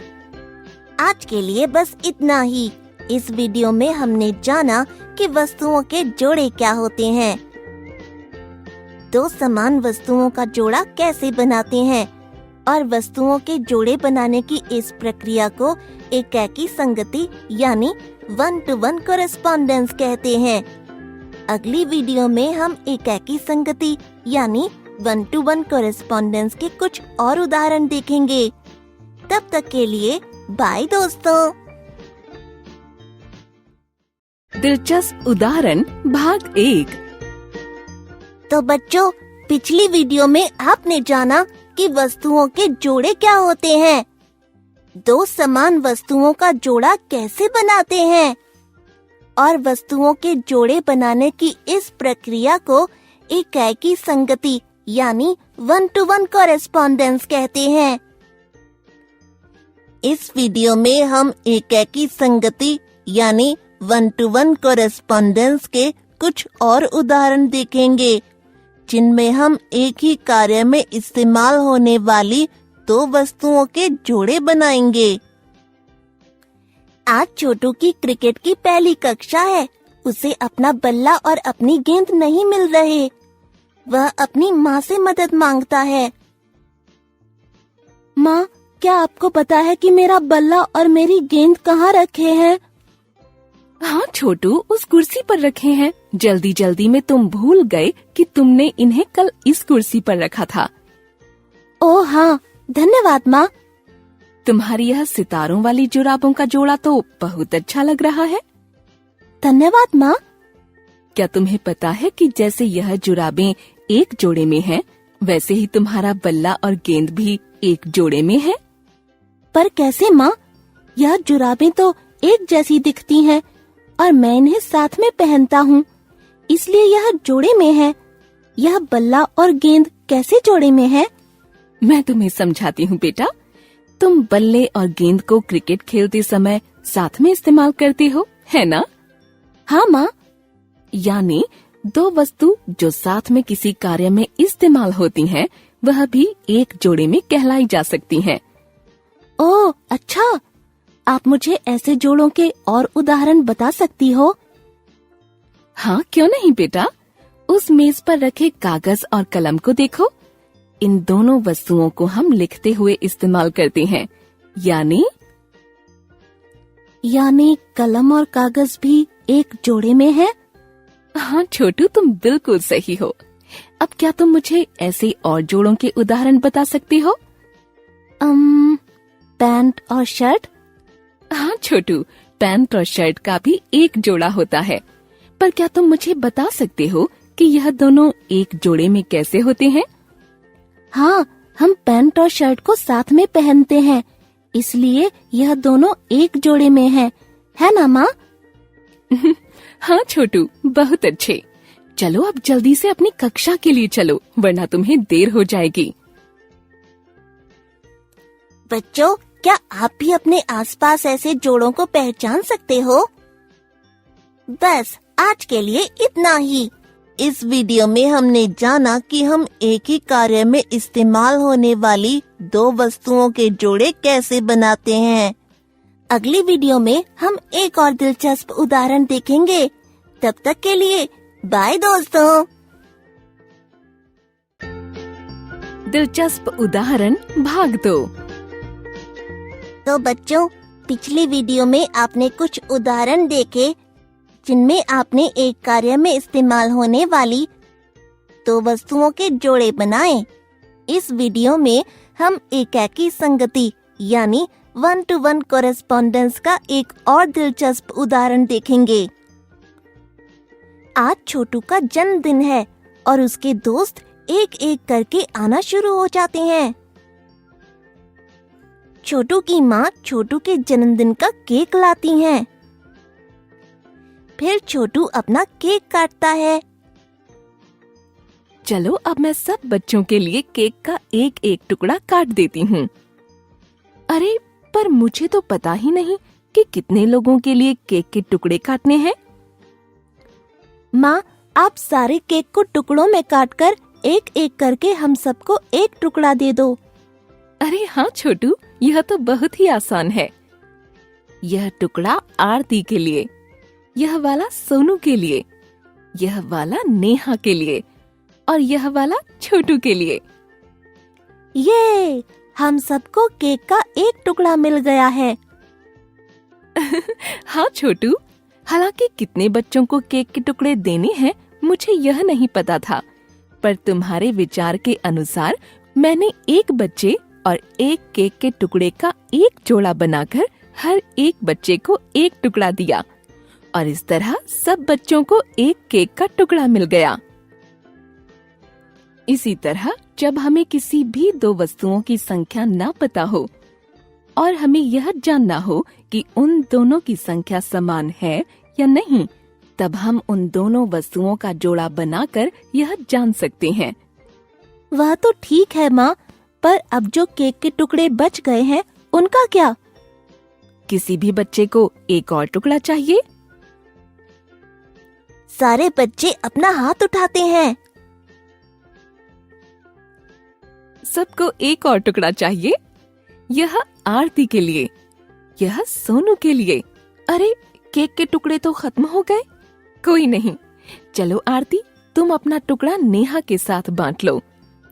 आज के लिए बस इतना ही। इस वीडियो में हमने जाना कि वस्तुओं के जोड़े क्या होते हैं, 2 समान वस्तुओं का जोड़ा कैसे बनाते हैं और वस्तुओं के जोड़े बनाने की इस प्रक्रिया को एकाकी संगति यानी 1-to-1 कॉरेस्पॉन्डेंस कहते हैं। अगली वीडियो में हम एकाकी संगति यानी 1-to-1 कॉरेस्पॉन्डेंस के कुछ और उदाहरण देखेंगे। तब तक के लिए बाय दोस्तों। दिलचस्प उदाहरण भाग 1। तो बच्चों, पिछली वीडियो में आपने जाना कि वस्तुओं के जोड़े क्या होते हैं। दो समान वस्तुओं का जोड़ा कैसे बनाते हैं। और वस्तुओं के जोड़े बनाने की इस प्रक्रिया को एकाएकी संगति यानी 1-to-1 कॉरेस्पॉन्डेंस कहते हैं। इस वीडियो में हम एकाएकी संगति यानी 1-to-1 कॉरेस्पॉन्डेंस के कुछ और उदाहरण देखेंगे, जिनमें हम एक ही कार्य में इस्तेमाल होने वाली दो वस्तुओं के जोड़े बनाएंगे। आज छोटू की क्रिकेट की पहली कक्षा है। उसे अपना बल्ला और अपनी गेंद नहीं मिल रहे। वह अपनी माँ से मदद मांगता है। माँ, क्या आपको पता है कि मेरा बल्ला और मेरी गेंद कहाँ रखे हैं? हाँ छोटू, उस कुर्सी पर रखे हैं। जल्दी जल्दी में तुम भूल गए कि तुमने इन्हें कल इस कुर्सी पर रखा था। ओह हाँ, धन्यवाद माँ। तुम्हारी यह सितारों वाली जुराबों का जोड़ा तो बहुत अच्छा लग रहा है। धन्यवाद माँ। क्या तुम्हें पता है कि जैसे यह जुराबें एक जोड़े में हैं, वैसे ही तुम्हारा बल्ला और गेंद भी एक जोड़े में है। पर कैसे माँ? यह जुराबें तो एक जैसी दिखती हैं और मैं इन्हें साथ में पहनता हूँ, इसलिए यह जोड़े में है। यह बल्ला और गेंद कैसे जोड़े में है? मैं तुम्हें समझाती हूँ बेटा। तुम बल्ले और गेंद को क्रिकेट खेलते समय साथ में इस्तेमाल करते हो, है ना? हाँ माँ। यानी दो वस्तु जो साथ में किसी कार्य में इस्तेमाल होती हैं, वह भी एक जोड़े में कहलाई जा सकती हैं। ओह अच्छा, आप मुझे ऐसे जोड़ों के और उदाहरण बता सकती हो? हाँ क्यों नहीं बेटा। उस मेज पर रखे कागज और कलम को देखो। इन दोनों वस्तुओं को हम लिखते हुए इस्तेमाल करते हैं। यानी कलम और कागज भी एक जोड़े में है? हाँ छोटू, तुम बिल्कुल सही हो। अब क्या तुम मुझे ऐसे और जोड़ों के उदाहरण बता सकती हो? पैंट और शर्ट? हाँ छोटू, पैंट और शर्ट का भी एक जोड़ा होता है। पर क्या तुम मुझे बता सकते हो कि यह दोनों एक जोड़े में कैसे होते हैं? हाँ, हम पैंट और शर्ट को साथ में पहनते हैं, इसलिए यह दोनों एक जोड़े में है ना माँ? हाँ छोटू, बहुत अच्छे। चलो अब जल्दी से अपनी कक्षा के लिए चलो, वरना तुम्हें देर हो जाएगी। बच्चों, क्या आप भी अपने आसपास ऐसे जोड़ों को पहचान सकते हो? बस आज के लिए इतना ही। इस वीडियो में हमने जाना कि हम एक ही कार्य में इस्तेमाल होने वाली दो वस्तुओं के जोड़े कैसे बनाते हैं। अगली वीडियो में हम एक और दिलचस्प उदाहरण देखेंगे। तब तक के लिए बाय दोस्तों। दिलचस्प उदाहरण भाग 2। तो बच्चों, पिछली वीडियो में आपने कुछ उदाहरण देखे जिनमें आपने एक कार्य में इस्तेमाल होने वाली दो वस्तुओं के जोड़े बनाए। इस वीडियो में हम एकाएकी संगति यानी 1-to-1 कॉरेस्पॉन्डेंस का एक और दिलचस्प उदाहरण देखेंगे। आज छोटू का जन्मदिन है और उसके दोस्त एक एक करके आना शुरू हो जाते हैं। छोटू की माँ छोटू के जन्मदिन का केक लाती हैं। फिर छोटू अपना केक काटता है। चलो अब मैं सब बच्चों के लिए केक का एक एक टुकड़ा काट देती हूँ। अरे पर मुझे तो पता ही नहीं कि कितने लोगों के लिए केक के टुकड़े काटने हैं। माँ, आप सारे केक को टुकड़ों में काटकर एक एक करके हम सबको एक टुकड़ा दे दो। अरे हाँ छोटू, यह तो बहुत ही आसान है। यह टुकड़ा आरती के लिए, यह वाला सोनू के लिए, यह वाला नेहा के लिए और यह वाला छोटू के लिए। ये हम सबको केक का एक टुकड़ा मिल गया है। हाँ छोटू, हालांकि कितने बच्चों को केक के टुकड़े देने हैं मुझे यह नहीं पता था, पर तुम्हारे विचार के अनुसार मैंने एक बच्चे और एक केक के टुकड़े का एक जोड़ा बनाकर हर एक बच्चे को एक टुकड़ा दिया और इस तरह सब बच्चों को एक केक का टुकड़ा मिल गया। इसी तरह जब हमें किसी भी दो वस्तुओं की संख्या न पता हो और हमें यह जानना हो कि उन दोनों की संख्या समान है या नहीं, तब हम उन दोनों वस्तुओं का जोड़ा बनाकर यह जान सकते हैं। वह तो ठीक है माँ, पर अब जो केक के टुकड़े बच गए हैं उनका क्या? किसी भी बच्चे को एक और टुकड़ा चाहिए। सारे बच्चे अपना हाथ उठाते हैं। सबको एक और टुकड़ा चाहिए। यह आरती के लिए, यह सोनू के लिए। अरे, केक के टुकड़े तो खत्म हो गए। कोई नहीं, चलो आरती, तुम अपना टुकड़ा नेहा के साथ बांट लो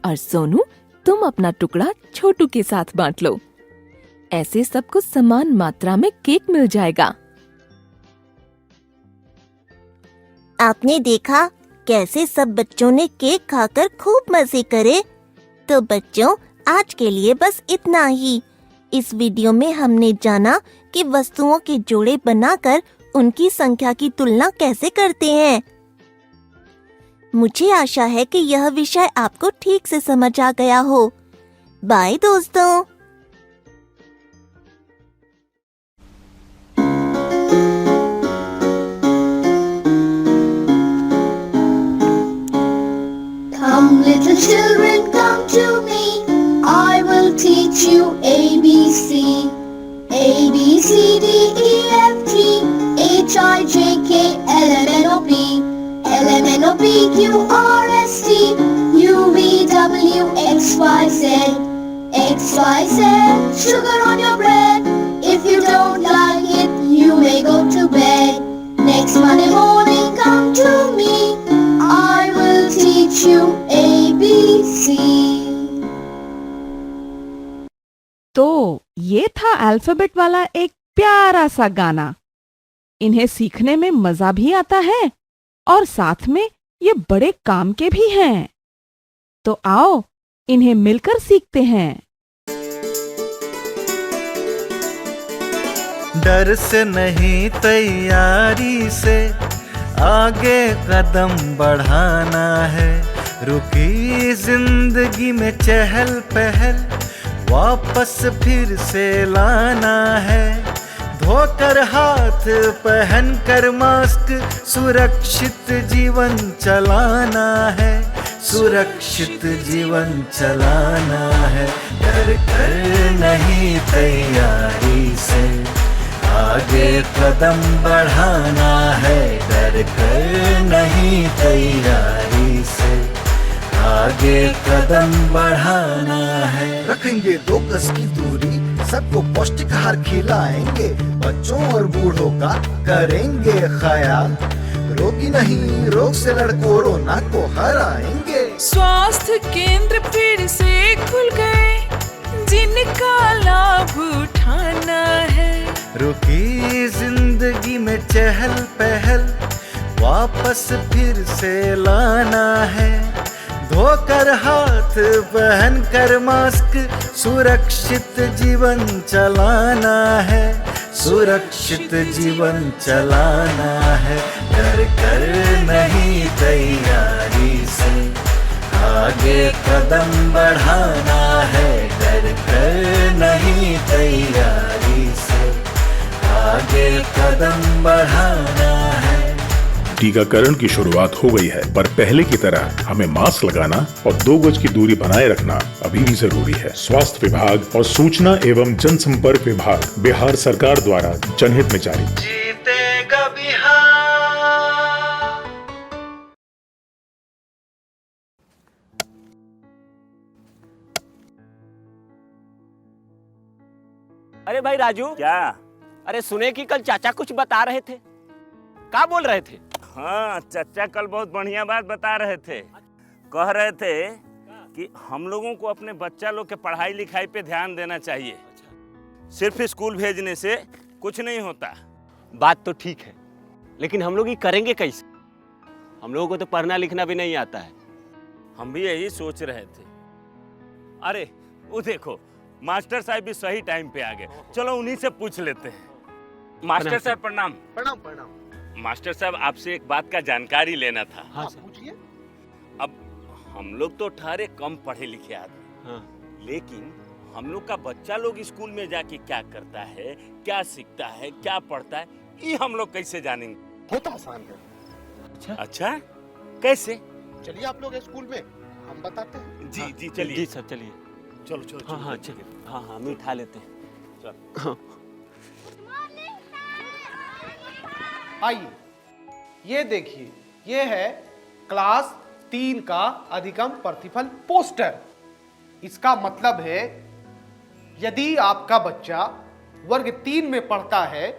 और सोनू तुम अपना टुकड़ा छोटू के साथ बांट लो। ऐसे सबको समान मात्रा में केक मिल जाएगा। आपने देखा कैसे सब बच्चों ने केक खाकर खूब मजे करे। तो बच्चों, आज के लिए बस इतना ही। इस वीडियो में हमने जाना कि वस्तुओं के जोड़े बनाकर उनकी संख्या की तुलना कैसे करते हैं। मुझे आशा है कि यह विषय आपको ठीक से समझ आ गया हो। बाय दोस्तों। Come little children, come to me. I will teach you ABC. A, B, C, D, E, F, G, H, I, J, K, L, M, N, O, P. L, M, N, O, P, Q, R, S, T, U, V, W, X, Y, Z. X, Y, Z, sugar on your bread. If you don't like it, you may go to bed. Next Monday morning, come to me. I will teach you ABC. तो ये था alphabet वाला एक प्यारा सा गाना। इन्हें सीखने में मजा भी आता है और साथ में ये बड़े काम के भी हैं। तो आओ इन्हें मिलकर सीखते हैं। डर से नहीं, तैयारी से आगे कदम बढ़ाना है। रुकी जिंदगी में चहल पहल वापस फिर से लाना है। धोकर हाथ पहन कर मास्क सुरक्षित जीवन चलाना है। सुरक्षित जीवन चलाना है। डर कर नहीं, तैयारी से आगे कदम बढ़ाना है। डर कर नहीं, तैयारी से आगे कदम बढ़ाना है। रखेंगे 2 गज की दूरी, सबको पौष्टिक आहार खिलाएंगे, बच्चों और बूढ़ों का करेंगे ख्याल। रोगी नहीं, रोग से लड़ कोरोना को हराएंगे। स्वास्थ्य केंद्र फिर से खुल गए, जिनका लाभ उठाना है। रुकी जिंदगी में चहल पहल वापस फिर से लाना है। धोकर हाथ पहन कर मास्क सुरक्षित जीवन चलाना है। सुरक्षित जीवन चलाना है। डर कर नहीं, तैयारी से आगे कदम बढ़ाना है। डर कर नहीं, तैयारी से आगे कदम बढ़ाना है। टीकाकरण की शुरुआत हो गई है, पर पहले की तरह हमें मास्क लगाना और 2 गज की दूरी बनाए रखना अभी भी जरूरी है। स्वास्थ्य विभाग और सूचना एवं जनसंपर्क विभाग बिहार सरकार द्वारा जनहित में जारी। जीतेगा बिहार। अरे भाई राजू, क्या? अरे सुने कि कल चाचा कुछ बता रहे थे। क्या बोल रहे थे? हाँ, चाचा कल बहुत बढ़िया बात बता रहे थे। कह रहे थे कि हम लोगों को अपने बच्चा लोग के पढ़ाई लिखाई पे ध्यान देना चाहिए। सिर्फ स्कूल भेजने से कुछ नहीं होता। बात तो ठीक है, लेकिन हम लोग ये करेंगे कैसे? हम लोगों को तो पढ़ना लिखना भी नहीं आता है। हम भी यही सोच रहे थे। अरे वो देखो, मास्टर साहब भी सही टाइम पे आ गए। चलो उन्हीं से पूछ लेते हैं। मास्टर साहब प्रणाम। प्रणाम प्रणाम। मास्टर साहब, आपसे एक बात का जानकारी लेना था। हाँ, पूछिए। अब हम लोग तो ठहरे कम पढ़े लिखे आदमी, हाँ। लेकिन हम लोग का बच्चा लोग स्कूल में जाके क्या करता है, क्या सीखता है, क्या पढ़ता है, ये हम लोग कैसे जानेंगे? बहुत आसान है। अच्छा कैसे? चलिए आप लोग स्कूल में, हम बताते हैं। जी जी चलिए। जी सर चलिए। चलो चलो। हाँ हाँ चलिए। हाँ हाँ हम उठा लेते हैं। चल। आइए, ये देखिए, ये है क्लास 3 का अधिगम प्रतिफल पोस्टर। इसका मतलब है यदि आपका बच्चा वर्ग 3 में पढ़ता है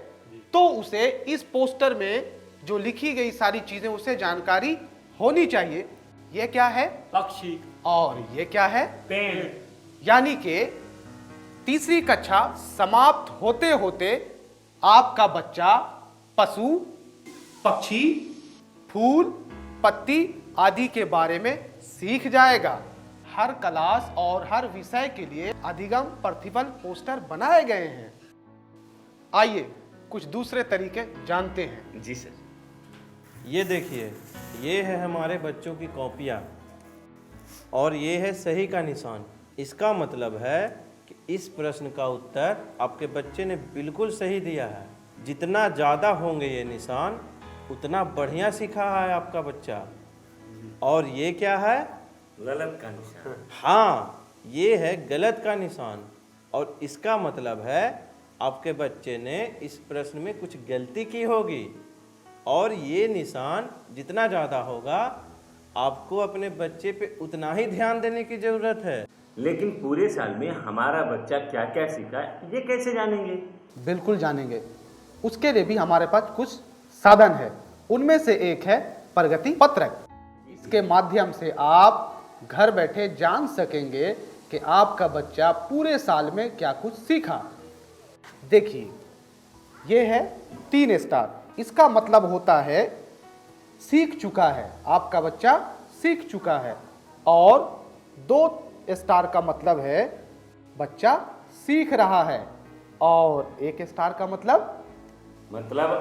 तो उसे इस पोस्टर में जो लिखी गई सारी चीजें उसे जानकारी होनी चाहिए। ये क्या है? पक्षी। और ये क्या है? पेड़। यानी कि तीसरी कक्षा समाप्त होते होते आपका बच्चा पशु, पक्षी, फूल, पत्ती आदि के बारे में सीख जाएगा। हर क्लास और हर विषय के लिए अधिगम प्रतिफल पोस्टर बनाए गए हैं। आइए कुछ दूसरे तरीके जानते हैं। जी सर। ये देखिए, ये है हमारे बच्चों की कॉपियाँ और ये है सही का निशान। इसका मतलब है कि इस प्रश्न का उत्तर आपके बच्चे ने बिल्कुल सही दिया है। जितना ज़्यादा होंगे ये निशान उतना बढ़िया सीखा है आपका बच्चा। और ये क्या है? गलत का निशान। हाँ, ये है गलत का निशान और इसका मतलब है आपके बच्चे ने इस प्रश्न में कुछ गलती की होगी। और ये निशान जितना ज़्यादा होगा आपको अपने बच्चे पे उतना ही ध्यान देने की ज़रूरत है। लेकिन पूरे साल में हमारा बच्चा क्या क्या सीखा ये कैसे जानेंगे? बिल्कुल जानेंगे। उसके लिए भी हमारे पास कुछ साधन है। उनमें से एक है प्रगति पत्रक। इसके माध्यम से आप घर बैठे जान सकेंगे कि आपका बच्चा पूरे साल में क्या कुछ सीखा। देखिए, ये है 3 स्टार। इसका मतलब होता है सीख चुका है, आपका बच्चा सीख चुका है। और 2 स्टार का मतलब है बच्चा सीख रहा है। और 1 स्टार का मतलब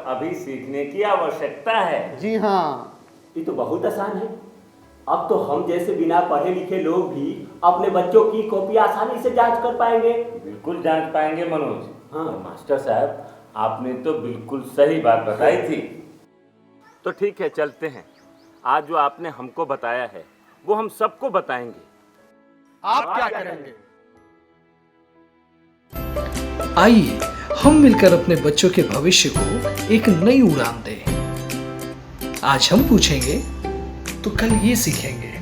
अभी सीखने की आवश्यकता है। जी हाँ, ये तो बहुत आसान है। अब तो हम जैसे बिना पढ़े लिखे लोग भी अपने बच्चों की कॉपी आसानी से जांच कर पाएंगे। बिल्कुल जांच पाएंगे मनोज। हाँ। मास्टर साहब आपने तो बिल्कुल सही बात बताई थी। तो ठीक है, चलते हैं। आज जो आपने हमको बताया है वो हम सबको बताएंगे। आप क्या करेंगे? आइए हम मिलकर अपने बच्चों के भविष्य को एक नई उड़ान दें। आज हम पूछेंगे तो कल ये सीखेंगे।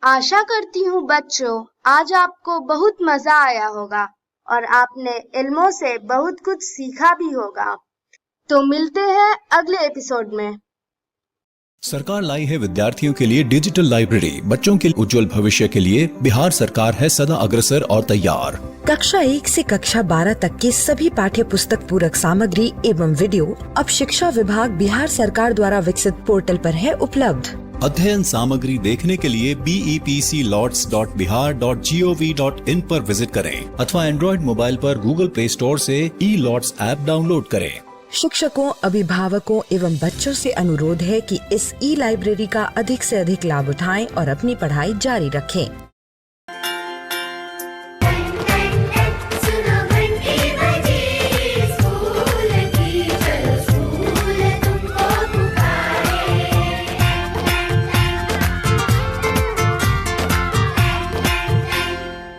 आशा करती हूँ बच्चों आज आपको बहुत मजा आया होगा और आपने इल्मों से बहुत कुछ सीखा भी होगा। तो मिलते हैं अगले एपिसोड में। सरकार लाई है विद्यार्थियों के लिए डिजिटल लाइब्रेरी। बच्चों के उज्जवल भविष्य के लिए बिहार सरकार है सदा अग्रसर और तैयार। कक्षा 1 से कक्षा 12 तक के सभी पाठ्य पुस्तक पूरक सामग्री एवं वीडियो अब शिक्षा विभाग बिहार सरकार द्वारा विकसित पोर्टल पर है उपलब्ध। अध्ययन सामग्री देखने के लिए BEPCLOTS.bihar.gov.in पर विजिट करें अथवा एंड्रॉइड मोबाइल पर गूगल प्ले स्टोर से ई-लॉट्स ऐप डाउनलोड करें। शिक्षकों, अभिभावकों एवं बच्चों से अनुरोध है कि इस ई लाइब्रेरी का अधिक से अधिक लाभ उठाएं और अपनी पढ़ाई जारी रखें।